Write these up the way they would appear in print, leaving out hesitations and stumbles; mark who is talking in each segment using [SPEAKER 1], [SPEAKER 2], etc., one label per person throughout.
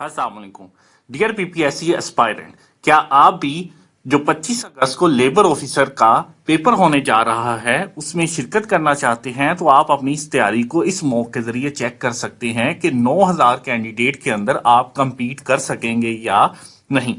[SPEAKER 1] अस्सलाम वालेकुम। Dear PPSC aspirant, क्या आप भी जो 25 अगस्त को लेबर ऑफिसर का पेपर होने जा रहा है उसमें शिरकत करना चाहते हैं, तो आप अपनी इस तैयारी को इस मॉक के जरिए चेक कर सकते हैं कि 9000 कैंडिडेट के अंदर आप compete कर सकेंगे या नहीं।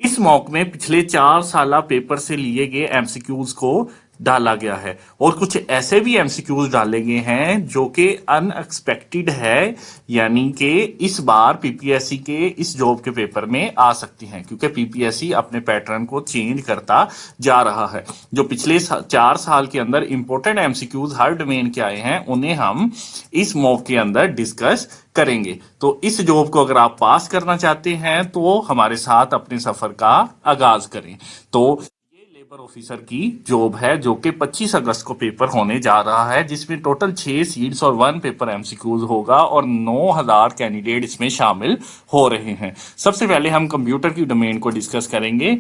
[SPEAKER 1] इस मॉक में पिछले 4 साल पेपर से लिए गए एमसीक्यूज को डाला गया है और कुछ ऐसे भी एमसीक्यूज डाले गए हैं जो कि अनएक्सपेक्टेड है, यानी कि इस बार पीपीएससी के इस जॉब के पेपर में आ सकती हैं, क्योंकि पीपीएससी अपने पैटर्न को चेंज करता जा रहा है। जो पिछले 4 साल के अंदर इंपॉर्टेंट एमसीक्यूज हर डोमेन के आए हैं उन्हें हम इस मॉक के अंदर डिस्कस करेंगे। तो इस जॉब को अगर आप पास करना चाहते हैं तो हमारे साथ अपने सफर का आगाज करें। तो ये लेबर ऑफिसर की जॉब है जो कि 25 अगस्त को पेपर होने जा रहा है, जिसमें टोटल 6 सीट्स और 1 पेपर एमसीक्यूज होगा और 9000 कैंडिडेट इसमें शामिल हो रहे हैं। सबसे पहले हम कंप्यूटर की डोमेन को डिस्कस करेंगे।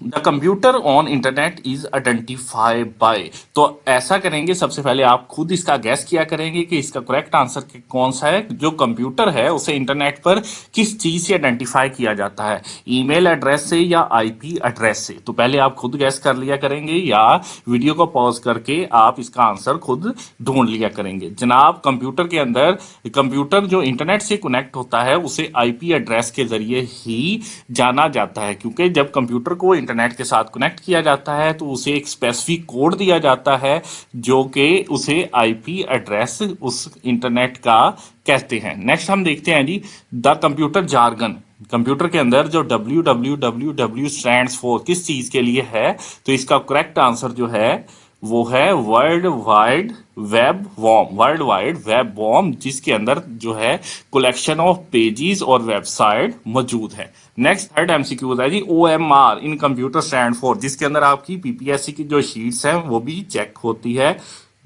[SPEAKER 1] The computer on internet is identified by. तो ऐसा करेंगे, सबसे पहले आप खुद इसका गैस किया करेंगे कि इसका करेक्ट आंसर कौन सा है। जो कंप्यूटर है उसे इंटरनेट पर किस चीज से आइडेंटिफाई किया जाता है, ईमेल एड्रेस से या आईपी एड्रेस से। तो पहले आप खुद गैस कर लिया करेंगे या वीडियो को पॉज करके आप इसका आंसर खुद ढूंढ लिया करेंगे। जनाब, कंप्यूटर के अंदर कंप्यूटर जो इंटरनेट से कनेक्ट होता है उसे आईपी एड्रेस के जरिए ही जाना जाता है, क्योंकि जब कंप्यूटर को इंटरनेट के साथ कनेक्ट किया जाता है तो उसे एक स्पेसिफिक कोड दिया जाता है जो कि उसे आईपी एड्रेस उस इंटरनेट का कहते हैं। नेक्स्ट हम देखते हैं जी, द कंप्यूटर जार्गन। कंप्यूटर के अंदर जो www स्टैंड्स फॉर किस चीज के लिए है, तो इसका करेक्ट आंसर जो है वो है world wide web worm. World wide web worm, जिसके अंदर जो है कलेक्शन ऑफ पेजेस और वेबसाइट मौजूद है। नेक्स्ट थर्ड एमसीक्यू है जी, OMR in computer stand for, जिसके अंदर आपकी पीपीएससी की जो शीट्स हैं वो भी चेक होती है।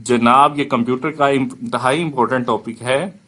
[SPEAKER 1] जनाब, ये कंप्यूटर का इंतहाई इंपॉर्टेंट टॉपिक है।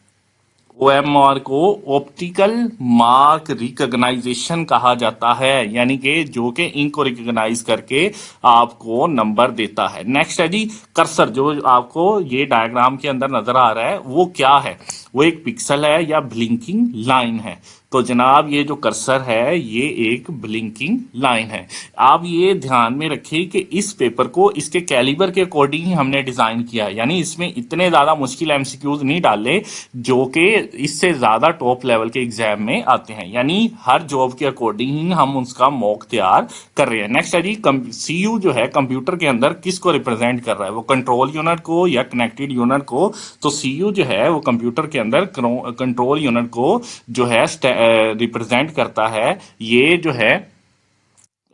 [SPEAKER 1] ओएमआर को ऑप्टिकल मार्क रिकॉग्नाइजेशन कहा जाता है, यानी कि जो कि इंक को रिकॉग्नाइज करके आपको नंबर देता है। नेक्स्ट है जी, कर्सर। जो आपको ये डायग्राम के अंदर नजर आ रहा है वो क्या है, वो एक पिक्सल है या ब्लिंकिंग लाइन है। तो जनाब, ये जो कर्सर है ये एक ब्लिंकिंग लाइन है। आप ये ध्यान में रखिए कि इस पेपर को इसके कैलिबर के अकॉर्डिंग ही हमने डिजाइन किया है, यानी इसमें इतने ज्यादा मुश्किल एमसीक्यूज नहीं डाले जो कि इससे ज्यादा टॉप लेवल के एग्जाम में आते हैं, यानी हर जॉब के अकॉर्डिंग ही हम उसका मॉक तैयार कर रहे हैं। नेक्स्ट है जी, सीयू जो है कंप्यूटर के अंदर किसको रिप्रेजेंट कर रहा है, वो कंट्रोल यूनिट को या कनेक्टेड यूनिट को। तो सीयू जो है वो कंप्यूटर के अंदर कंट्रोल यूनिट को जो है रिप्रेजेंट करता है। ये जो है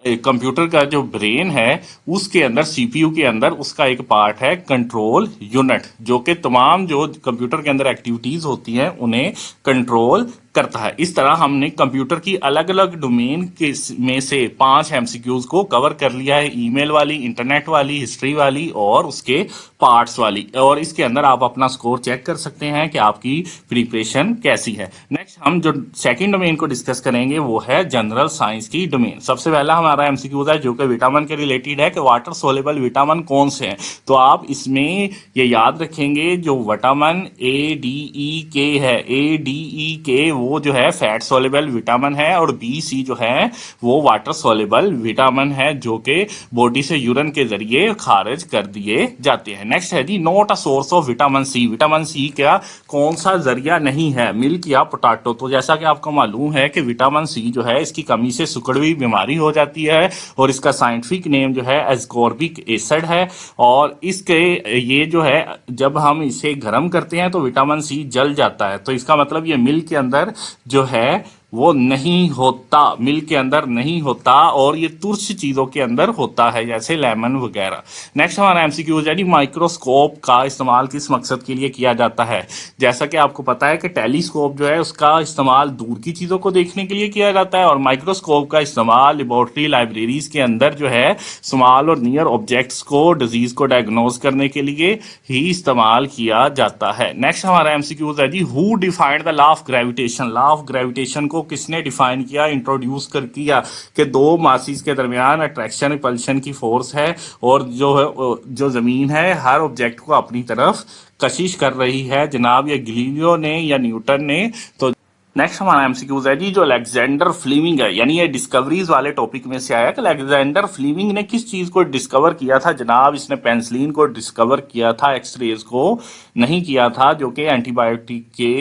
[SPEAKER 1] कंप्यूटर का जो ब्रेन है उसके अंदर सीपीयू के अंदर उसका एक पार्ट है कंट्रोल यूनिट, जो कि तमाम जो कंप्यूटर के अंदर एक्टिविटीज होती हैं उन्हें कंट्रोल करता है। इस तरह हमने कंप्यूटर की अलग अलग डोमेन के में से 5 एमसीक्यूज को कवर कर लिया है, ईमेल वाली, इंटरनेट वाली, हिस्ट्री वाली और उसके पार्ट्स वाली। और इसके अंदर आप अपना स्कोर चेक कर सकते हैं कि आपकी प्रिपरेशन कैसी है। नेक्स्ट हम जो सेकंड डोमेन को डिस्कस करेंगे वो है जनरल साइंस की डोमेन। सबसे पहला हमारा एमसीक्यूज है जो कि विटामिन के रिलेटेड है कि वाटर सोलेबल विटामिन कौन से हैं। तो आप इसमें ये याद रखेंगे, जो विटामिन ए डी ई के है, ए डी ई के वो जो है फैट सोलेबल विटामिन है और बी सी जो है वो वाटर सोलेबल विटामिन है जो कि बॉडी से यूरिन के जरिए खारिज कर दिए जाते हैं। नेक्स्ट है जी, not a source of vitamin C. Vitamin C क्या कौन सा जरिया नहीं है, मिल्क या पोटैटो। तो जैसा कि आपको मालूम है कि विटामिन सी जो है इसकी कमी से सुकड़वी बीमारी हो जाती है और इसका साइंटिफिक नेम जो है एस्कॉर्बिक एसिड है। और इसके ये जो है जब हम इसे गर्म करते हैं तो विटामिन सी जल जाता है, तो इसका मतलब ये मिल्क के अंदर जो है वो नहीं होता, मिल्क के अंदर नहीं होता और ये तुर्श चीजों के अंदर होता है जैसे लेमन वगैरह। नेक्स्ट हमारा एमसीक्यू है माइक्रोस्कोप का इस्तेमाल किस मकसद के लिए किया जाता है। जैसा कि आपको पता है कि टेलीस्कोप जो है उसका इस्तेमाल दूर की चीजों को देखने के लिए किया जाता है और माइक्रोस्कोप का इस्तेमाल लेबोरेटरी लाइब्रेरीज के अंदर जो है स्मॉल और नियर ऑब्जेक्ट्स को, डिजीज को डायग्नोज करने के लिए ही इस्तेमाल किया जाता है। नेक्स्ट हमारा एमसीक्यू है जी, who defined the law of gravitation. Law of gravitation को किसने डिफाइन किया, इंट्रोड्यूस कर किया कि दो मासिस के दरमियान अट्रैक्शन रिपल्शन की फोर्स है और जो जमीन है हर ऑब्जेक्ट को अपनी तरफ कशिश कर रही है। जनाब, ये गैलीलियो ने या न्यूटन ने। तो नेक्स्ट हमारा एमसीक्यूज है जी, जो अलेक्जेंडर फ्लीमिंग है, यानी ये डिस्कवरीज वाले टॉपिक में से आया कि अलेक्जेंडर फ्लीमिंग ने किस चीज को डिस्कवर किया था जनाब। इसने पेंसिलिन को डिस्कवर किया था, एक्सरेज को नहीं किया था, जो कि एंटीबायोटिक के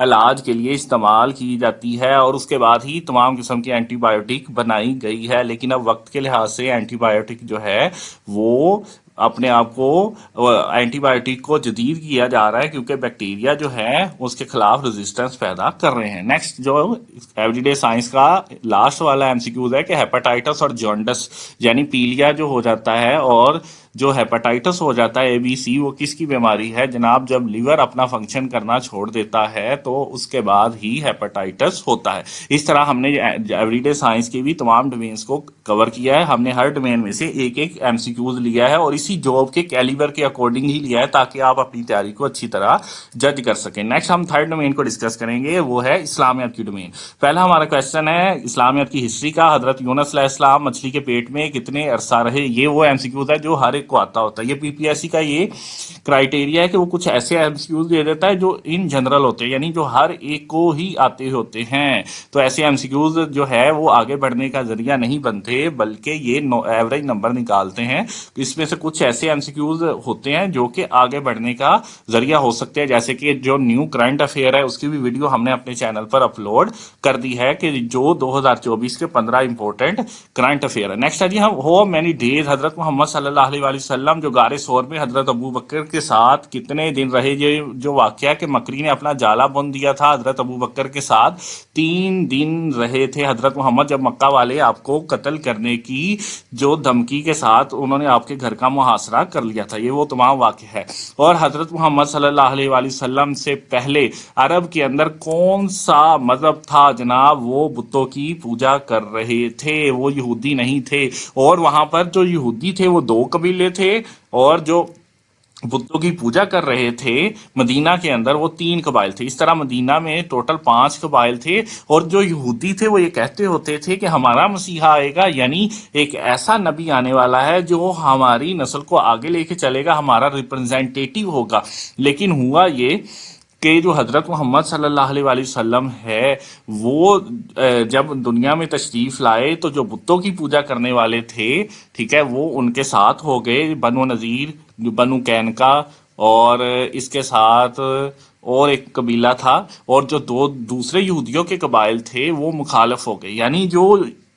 [SPEAKER 1] इलाज के लिए इस्तेमाल की जाती है और उसके बाद ही तमाम किस्म की एंटीबायोटिक बनाई गई है। लेकिन अब वक्त के लिहाज से एंटीबायोटिक जो है वो अपने आप को एंटीबायोटिक को जदीद किया जा रहा है, क्योंकि बैक्टीरिया जो है उसके खिलाफ रेजिस्टेंस पैदा कर रहे हैं। नेक्स्ट जो एवरीडे साइंस का लास्ट वाला एमसीक्यूज है कि हेपेटाइटिस और जॉन्डिस यानी पीलिया जो हो जाता है और जो हेपेटाइटिस हो जाता है एबीसी, वो किसकी बीमारी है जनाब। जब लिवर अपना फंक्शन करना छोड़ देता है तो उसके बाद ही हेपेटाइटिस होता है। इस तरह हमने एवरीडे साइंस के भी तमाम डोमेन्स को कवर किया है। हमने हर डोमेन में से एक एक एमसीक्यूज लिया है और इसी जॉब के कैलिबर के अकॉर्डिंग ही लिया है, ताकि आप अपनी तैयारी को अच्छी तरह जज कर सकें। नेक्स्ट हम थर्ड डोमेन को डिस्कस करेंगे, वो है इस्लामियत की डोमेन। पहला हमारा क्वेश्चन है इस्लामियत की हिस्ट्री का। हजरत यूनुस अलैहिस्सलाम मछली के पेट में कितने अरसा रहे, ये वो एमसीक्यूज है जो हर एक को आता होता है। ये पीपीएससी का ये क्राइटेरिया है कि वो कुछ ऐसे एमसीक्यूज दे देता है जो इन जनरल होते हैं, यानी जो हर एक को ही आते होते हैं। तो ऐसे एमसीक्यूज जो है वो आगे बढ़ने का जरिया नहीं बनते, बल्कि ये एवरेज नंबर निकालते हैं। इसमें से कुछ ऐसे एमसीक्यूज होते हैं जो कि आगे बढ़ने का जरिया हो सकते हैं, जैसे कि जो न्यू करंट अफेयर है उसकी भी वीडियो हमने अपने चैनल पर अपलोड कर दी है कि जो 2024 के 15 इंपॉर्टेंट करंट अफेयर है। नेक्स्ट है जी हम हो मैनी डेज हजरत मोहम्मद सल्लल्लाहु अलैहि वसल्लम जो गारे सौर में हजरत अबू बकर के साथ कितने दिन रहे। ये जो वाकया कि मकरी ने अपना जाला बुन दिया था हजरत अबू बकर के साथ, 3 दिन रहे थे हजरत मोहम्मद, जब मक्का वाले आपको कत्ल करने की जो धमकी के साथ उन्होंने आपके घर का मुहासरा कर लिया था। ये वो तमाम वाकया है। और हजरत मोहम्मद सल्लल्लाहु अलैहि वसल्लम से पहले अरब के अंदर कौन सा मजहब था जनाब, वो बुतों की पूजा कर रहे थे, वो यहूदी नहीं थे। और वहां पर जो यहूदी थे वो 2 कबीले थे और जो बुतों की पूजा कर रहे थे मदीना के अंदर वो 3 कबाइल थे। इस तरह मदीना में टोटल 5 कबाइल थे। और जो यहूदी थे वो ये कहते होते थे कि हमारा मसीहा आएगा, यानी एक ऐसा नबी आने वाला है जो हमारी नस्ल को आगे लेके चलेगा, हमारा रिप्रेजेंटेटिव होगा। लेकिन हुआ ये कि जो हजरत मोहम्मद सल्लल्लाहु अलैहि वसल्लम है वो जब दुनिया में तशरीफ लाए तो जो बुतों की पूजा करने वाले थे, ठीक है, वो उनके साथ हो गए, बनु नज़ीर, बनु कैनका, और इसके साथ और एक कबीला था, और जो 2 दूसरे यहूदियों के कबाइल थे वो मुखालफ हो गए। यानी जो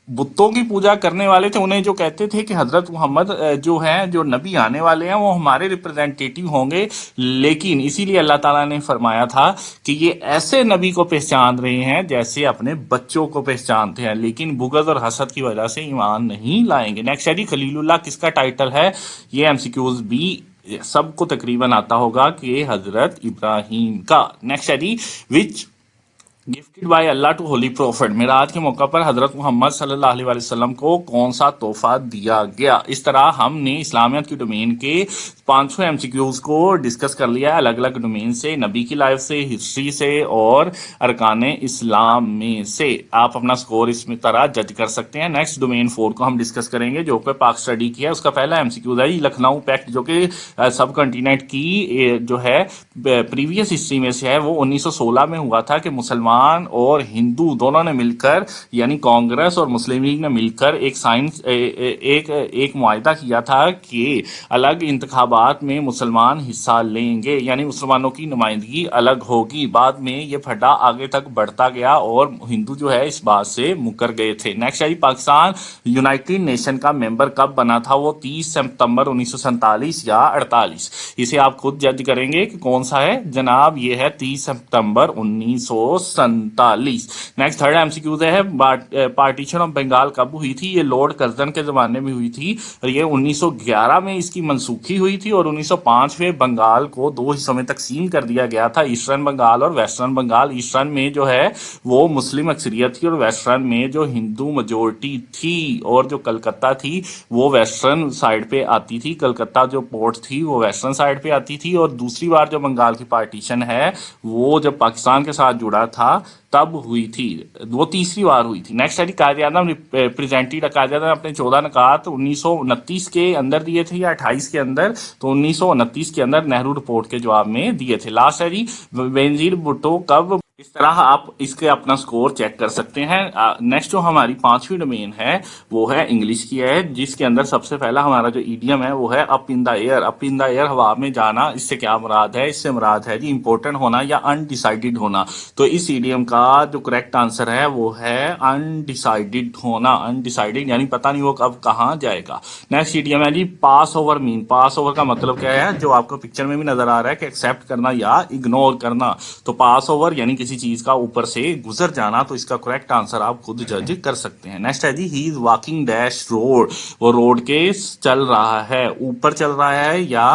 [SPEAKER 1] बुतों की पूजा करने वाले थे उन्हें जो कहते थे कि हजरत मोहम्मद जो हैं, जो नबी आने वाले हैं, वो हमारे रिप्रेजेंटेटिव होंगे। लेकिन इसीलिए अल्लाह ताला ने फरमाया था कि ये ऐसे नबी को पहचान रहे हैं जैसे अपने बच्चों को पहचानते हैं, लेकिन बुग़्ज़ और हसद की वजह से ईमान नहीं लाएंगे। नेक्स्ट है जी खलीलुल्लाह किसका टाइटल है। ये एमसीक्यूज भी सबको तकरीबन आता होगा कि हजरत इब्राहिम का। नेक्स्ट है जी which gifted by Allah to holy prophet, Meraj के मौका पर हजरत मोहम्मद सल्लल्लाहु अलैहि वसल्लम को कौन सा तोहफा दिया गया। इस तरह हमने इस्लामियत की डोमेन के 500 एमसीक्यूज को डिस्कस कर लिया है, अलग अलग डोमेन से, नबी की लाइफ से, हिस्ट्री से और अरकान इस्लाम में से। आप अपना स्कोर इसमें तरह जज कर सकते हैं। नेक्स्ट डोमेन 4 को हम डिस्कस करेंगे जो कि पाक स्टडी किया है। उसका पहला एमसीक्यूज है लखनऊ पैक्ट, जो कि सब कॉन्टिनेंट की जो है प्रीवियस हिस्ट्री में से है। वो 1916 में हुआ था कि मुसलमान और हिंदू दोनों ने मिलकर, यानी कांग्रेस और मुस्लिम लीग ने मिलकर एक साइंस एक मुआहदा किया था कि अलग इंतखाबात में मुसलमान हिस्सा लेंगे, यानी मुसलमानों की नुमाइंदगी अलग होगी। बाद में ये फड्डा आगे तक बढ़ता गया और हिंदू जो है इस बात से मुकर गए थे। नेक्स्ट है पाकिस्तान यूनाइटेड नेशन का मेंबर कब बना था। वो 30 सितंबर 1947 या 48, इसे आप खुद जज करेंगे कि कौन सा है जनाब। ये है 30 सितंबर 1947। नेक्स्ट थर्ड एमसीक्यूज है पार्टीशन ऑफ बंगाल कब हुई थी। ये लॉर्ड कर्जन के जमाने में हुई थी और ये 1911 में इसकी मनसूखी हुई थी और 1905 में बंगाल को 2 हिस्सों में तकसीम कर दिया गया था, ईस्टर्न बंगाल और वेस्टर्न बंगाल। ईस्टर्न में जो है वो मुस्लिम अक्सरियत थी और वेस्टर्न में जो हिंदू मेजोरिटी थी, और जो कलकत्ता थी वो वेस्टर्न साइड पे आती थी। कलकत्ता जो पोर्ट थी वो वेस्टर्न साइड पे आती थी। और दूसरी बार जो बंगाल की पार्टीशन है वो जब पाकिस्तान के साथ जुड़ा था तब हुई थी, वो तीसरी बार हुई थी। नेक्स्ट है कायद-ए-आज़म रिप्रेजेंटेड, कायद-ए-आज़म अपने 14 नकात 1929 के अंदर दिए थे या 28 के अंदर, तो 1929 के अंदर नेहरू रिपोर्ट के जवाब में दिए थे। लास्ट है जी बेनजीर भुट्टो कब इस तरह आप इसके अपना स्कोर चेक कर सकते हैं। नेक्स्ट जो हमारी पांचवी डोमेन है वो है इंग्लिश की है, जिसके अंदर सबसे पहला हमारा जो ईडियम है वो है up in the air. Up in the air, हवा में जाना। इससे क्या मुराद है? इससे मुराद है जी इंपॉर्टेंट होना या अनडिसाइडेड होना। तो इस ईडियम का जो करेक्ट आंसर है वो है अनडिसाइडेड होना। अनडिसाइडेड यानी पता नहीं वो कब कहाँ जाएगा। नेक्स्ट ईडियम है जी पास ओवर मीन। पास ओवर का मतलब क्या है? जो आपको पिक्चर में भी नजर आ रहा है कि एक्सेप्ट करना या इग्नोर करना। तो पास ओवर यानी किसी चीज का ऊपर से गुजर जाना। तो इसका करेक्ट आंसर आप खुद जज कर सकते हैं। नेक्स्ट है जी he is walking dash road. वो रोड के चल रहा है, ऊपर चल रहा है या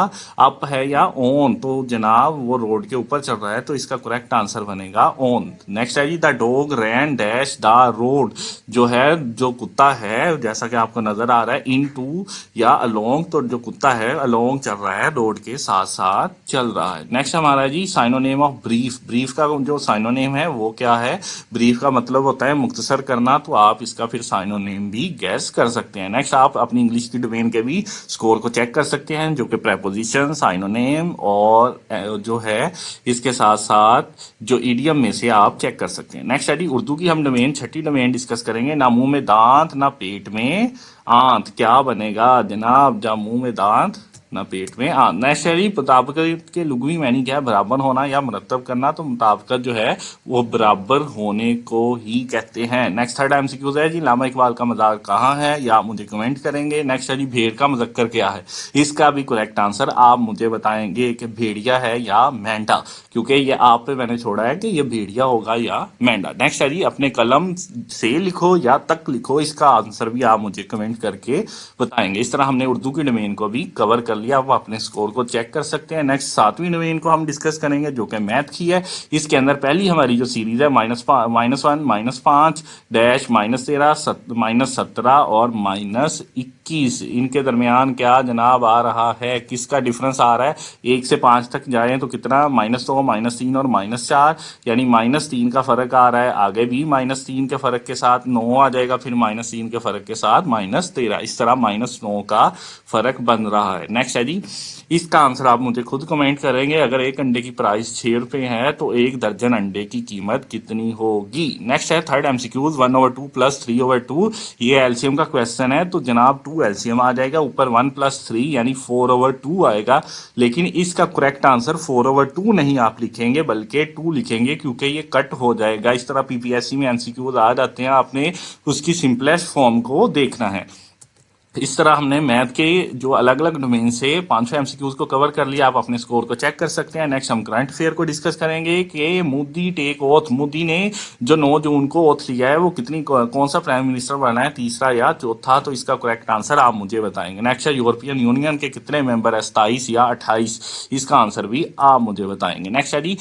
[SPEAKER 1] अप है या ऑन। तो जनाब वो रोड के ऊपर चल रहा है, तो इसका करेक्ट आंसर बनेगा ऑन। नेक्स्ट है जी the dog ran dash the road. जो है जो कुत्ता है, जैसा कि आपको नजर आ रहा है इन टू या अलोंग, तो जो कुत्ता है अलोंग चल रहा है, रोड के साथ साथ चल रहा है। नेक्स्ट हमारा जी साइनोनेम ऑफ ब्रीफ। ब्रीफ का जो साइनोनेम है वो क्या है? ब्रीफ का मतलब होता है मुख्तसर करना। तो आप इसका फिर साइनोनेम भी गैस कर सकते हैं। नेक्स्ट आप अपनी इंग्लिश की डोमेन के भी स्कोर को चेक कर सकते हैं, जो कि प्रेपोजिशन, साइनोनेम और जो है इसके साथ साथ जो ईडियम में से आप चेक कर सकते हैं। नेक्स्ट है जी उर्दू की हम डोमेन, छठी डोमेन डिस्कस करेंगे। ना मुंह में दांत ना पेट में आंत। क्या बनेगा जनाब? जब मुंह में दांत ना पेट में आंत। नेक्स्ट है जी मुताबिकत के लुग़वी मानी क्या है? बराबर होना या मुरतब करना। तो मुताबिकत जो है वो बराबर होने को ही कहते हैं। नेक्स्ट थर्ड एमसीक्यूज है जी लामा इकबाल का मज़ार कहाँ है? या आप मुझे कमेंट करेंगे। नेक्स्ट है जी भेड़ का मुज़क्कर क्या है? इसका भी करेक्ट आंसर आप मुझे बताएंगे कि भेड़िया है या मेंढा, क्योंकि ये आप पे मैंने छोड़ा है कि ये भेड़िया होगा या मेंढा। नेक्स्ट है जी अपने कलम से लिखो या तक लिखो। इसका आंसर भी आप मुझे कमेंट करके बताएंगे। इस तरह हमने उर्दू की डोमेन को भी कवर कर लिया। आप अपने स्कोर को चेक कर सकते हैं। नेक्स्ट सातवीं डोमेन को हम डिस्कस करेंगे, जो कि मैथ की है। इसके अंदर पहली हमारी जो सीरीज है -1, -5 डैश -13, -17 और -21। इनके दरमियान क्या जनाब आ रहा है? किसका डिफरेंस आ रहा है? 1 से 5 तक जाए तो कितना? -2, -3 और -4, यानी -3 का फर्क आ रहा है। आगे भी -3 के फर्क के साथ 9 आ जाएगा, फिर -3 के फर्क के साथ -13। इस तरह -9 का फर्क बन रहा है। नेक्स्ट है जी इसका आंसर आप मुझे खुद कमेंट करेंगे। अगर एक अंडे की प्राइस 6 रुपए है तो 1 दर्जन अंडे की कीमत कितनी होगी? नेक्स्ट है थर्ड एमसीक्यूज 1/2 + 3/2। ये एलसीएम का क्वेश्चन है, तो जनाब 2 एलसीएम आ जाएगा, ऊपर 1 + 3 यानी 4/2 आएगा। लेकिन इसका करेक्ट आंसर 4/2 नहीं आप लिखेंगे बल्कि 2 लिखेंगे, क्योंकि ये कट हो जाएगा। इस तरह पीपीएससी में एमसीक्यूज आ जाते हैं, आपने उसकी सिंपलेस्ट फॉर्म को देखना है। इस तरह हमने मैथ के जो अलग अलग डोमेन से 500 एमसीक्यूज को कवर कर लिया। आप अपने स्कोर को चेक कर सकते हैं। नेक्स्ट हम करंट अफेयर को डिस्कस करेंगे कि मोदी टेक ओथ। मोदी ने जो 9 जून को ओथ लिया है वो कौन सा प्राइम मिनिस्टर बना है? तीसरा या चौथा? तो इसका करेक्ट आंसर आप मुझे बताएंगे। नेक्स्ट है यूरोपियन यूनियन के कितने मेंबर है? 27 या 28? इसका आंसर भी आप मुझे बताएंगे। नेक्स्ट है जी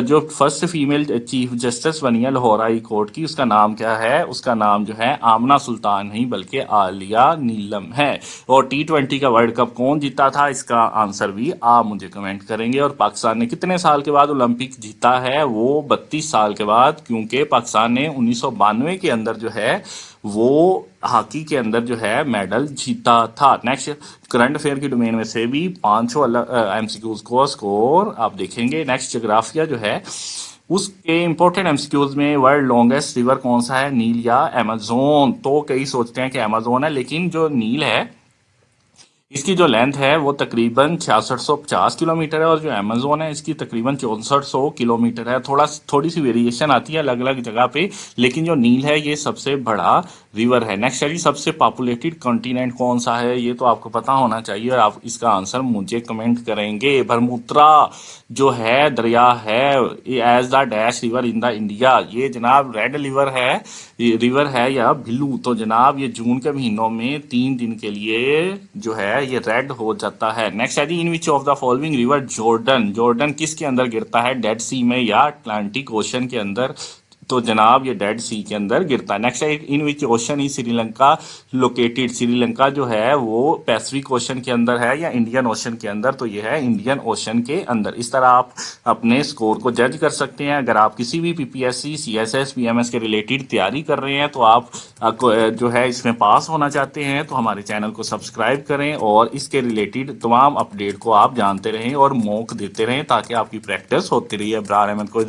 [SPEAKER 1] जो फर्स्ट फीमेल चीफ जस्टिस बनी है लाहौर हाई कोर्ट की, उसका नाम क्या है? उसका नाम जो है आमना सुल्तान नहीं बल्कि आलिया नीलम है। और T20 का वर्ल्ड कप कौन जीता था? इसका आंसर भी आप मुझे कमेंट करेंगे। और पाकिस्तान ने कितने साल के बाद ओलंपिक जीता है? वो 32 साल के बाद, क्योंकि पाकिस्तान ने 1992 के अंदर जो है वो हॉकी के अंदर जो है मेडल जीता था। नेक्स्ट करंट अफेयर की डोमेन में से भी 500 एमसीक्यूज को स्कोर आप देखेंगे। नेक्स्ट जोग्राफिया जो है उसके इंपॉर्टेंट एमसीक्यूज में वर्ल्ड लॉन्गेस्ट रिवर कौन सा है? नील या अमेजोन? तो कई सोचते हैं कि अमेजोन है, लेकिन जो नील है इसकी जो लेंथ है वो तकरीबन 6650 किलोमीटर है, और जो अमेजोन है इसकी तकरीबन 6400 किलोमीटर है। थोड़ी सी वेरिएशन आती है अलग अलग जगह पे, लेकिन जो नील है ये सबसे बड़ा रिवर है। नेक्स्ट है जी सबसे पॉपुलेटेड कॉन्टिनेंट कौन सा है? ये तो आपको पता होना चाहिए और आप इसका आंसर मुझे कमेंट करेंगे। ब्रह्मपुत्रा जो है दरिया है as the dash river in the India. ये जनाब रेड रिवर है या ब्लू? तो जनाब ये जून के महीनों में 3 दिन के लिए जो है ये रेड हो जाता है। नेक्स्ट है जी in which of the following river Jordan. Jordan किसके अंदर गिरता है? डेड सी में या अटलांटिक ओशन के अंदर? तो जनाब ये डेड सी के अंदर गिरता है। नेक्स्ट है इन विच ओशन ही श्रीलंका लोकेटेड। श्रीलंका जो है वो पैसिफिक ओशन के अंदर है या इंडियन ओशन के अंदर? तो ये है इंडियन ओशन के अंदर। इस तरह आप अपने स्कोर को जज कर सकते हैं। अगर आप किसी भी पीपीएससी, सीएसएस, पीएमएस के रिलेटेड तैयारी कर रहे हैं, तो आप जो है इसमें पास होना चाहते हैं, तो हमारे चैनल को सब्सक्राइब करें और इसके रिलेटेड तमाम अपडेट को आप जानते रहें और मॉक देते रहें, ताकि आपकी प्रैक्टिस होती रही है। अब्रार अहमद को